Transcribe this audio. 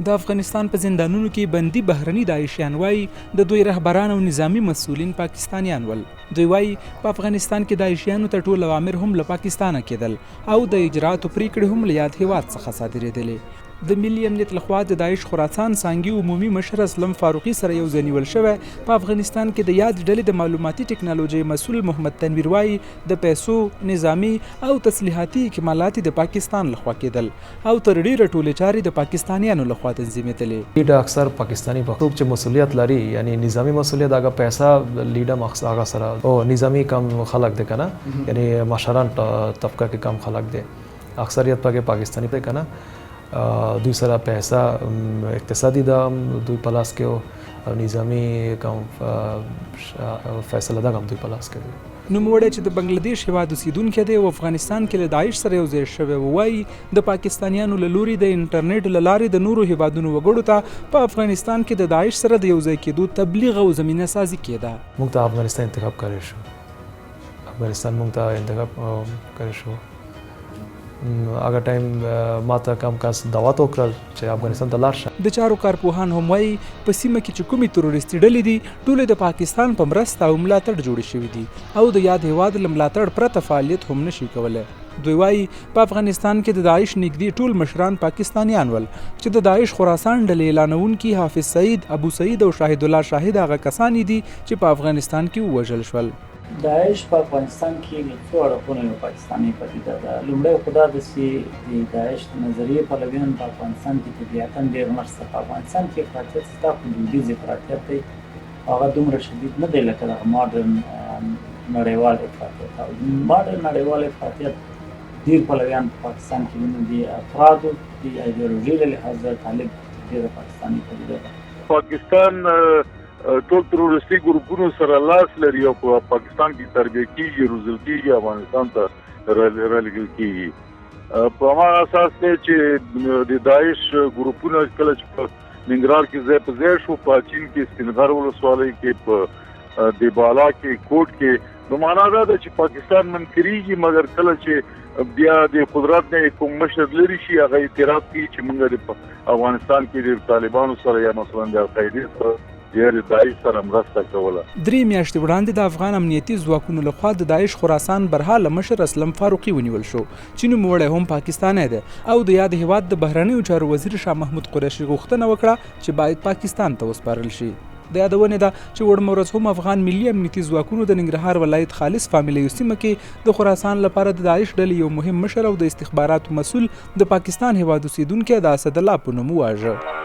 د افغانستان په زندانونو کې بندي بهرني داعشیان وایي د دوی رهبران او نظامی مسؤلین پاکستانیان ول. دوی وایي په افغانستان کې داعشیانو ته ټول اوامر هم له پاکستانه کېدل او د اجرااتو پریکړې هم له یاد هیواد څخه صادرېدلې. د ملي امنیت لخوا د داعش خراسان څانګې عمومي مشر اسلم فاروقي سره یو ځای نیول شوی. په افغانستان کې د یاد ډلې د معلوماتي ټکنالوژي مسؤل محمد تنویر وایي د پیسو، نظامی او تسلیحاتي اکمالات د پاکستان لخوا کېدل او تر ډیره ټولې چارې د پاکستانیانو لخوا تنظیمېدلې. دا اکثر پاکستانی بخوب چې مسؤلیت لري، یعنی نظامی مسؤلیت هغه پیسه لیډه مقصد هغه سره او نظامی کم خلق دی کنه، یعنی مشران طبقه کې کم خلق دی، اکثریت پکې پاکستانی دی کنه. دوی سره پیسه اقتصادي ده دوی په لاس کې او نظامی کوم فیصله ده هم دوی په لاس کې دی. نوموړی چې د بنګلادیش هیواد اوسیدونکی دی او افغانستان کې له داعش سره یو ځای شوی وایي د پاکستانیانو له لوري د انټرنیټ له لارې د نورو هیوادونو وګړو ته په افغانستان کې د داعش سره د یو ځای کېدو تبلیغ او زمینه سازي کېده. موږ ته افغانستان انتخاب کړی شو، افغانستان موږ ته انتخاب کړی شو. هغه ټایم ما ته کم کس دعوت وکړل چې افغانستان ته لاړ شه. د چارو کارپوهان هم وایي په سیمه کې چې کومې تروریستي ډلې دي ټولې د پاکستان په مرسته او ملاتړ جوړې شوي دي او د یاد هیواد له ملاتړ پرته فعالیت هم نشي کولی. دوی وایي په افغانستان کې د داعش نږدې ټول مشران پاکستانیان ول چې د داعش خراسان ډلې اعلانونکي حافظ سعید، ابو سعید او شاهد الله شاهد هغه کسان دي چې په افغانستان کې ووژل شول. داعش په افغانستان کې څو اړخونه یو پاکستاني پدیده ده. لومړی خو دا ده چې د داعش د نظریې پلویان په افغانستان کې طبیعتاً ډېر نشته. په افغانستان کې افراطیت ستا خو دودیز افراطیت دی، هغه دومره شدید نه دی لکه دغه ماډرن نړیوال افراطیت. او ماډرن نړیوال افراطیت ډېر پلویان په پاکستان کې وینو. د افرادو د ایډیالوژۍ له لحاظه طالب ډېره پاکستاني پدیده ده. پاکستان ټول تروریستي ګروپونو سره لاس لري او په پاکستان کې تربیه کېږي، روزل کېږي، افغانستان ته رالېږل کېږي. په هماغه اساس دی چې د داعش ګروپونه کله چې په ننګرهار کې ځای په ځای شو، په چین کې سپینغر ولسوالۍ کې، په دیبالا کې، کوټ کې، نو معنا دا ده چې پاکستان منکرېږي، مګر کله چې بیا د قدرت نه کوم مشر لري شي هغه اعتراف کوي چې موږ د افغانستان کې د طالبانو سره یا مثلا د القاعدې سره د داعش سره مرسته کوله. 3 میاشتې وړاندې د افغان امنیتي ځواکونو لخوا د داعش خراسان برحاله مشر اسلم فاروقي ونیول شو چې نوموړی هم پاکستانی دی او د یاد هیواد د بهرنیو چارو وزیر شاه محمود قریشي غوښتنه وکړه چې باید پاکستان ته وسپارل شي. د یادونې ده چې وړمه ورځ هم افغان ملي امنیتي ځواکونو د ننګرهار ولایت خالص فامیلیو سیمه کې د خراسان لپاره د داعش ډلې یو مهم مشر او د استخباراتو مسؤل د پاکستان هیواد اوسیدونکی د اسدالله په نوم وواژه.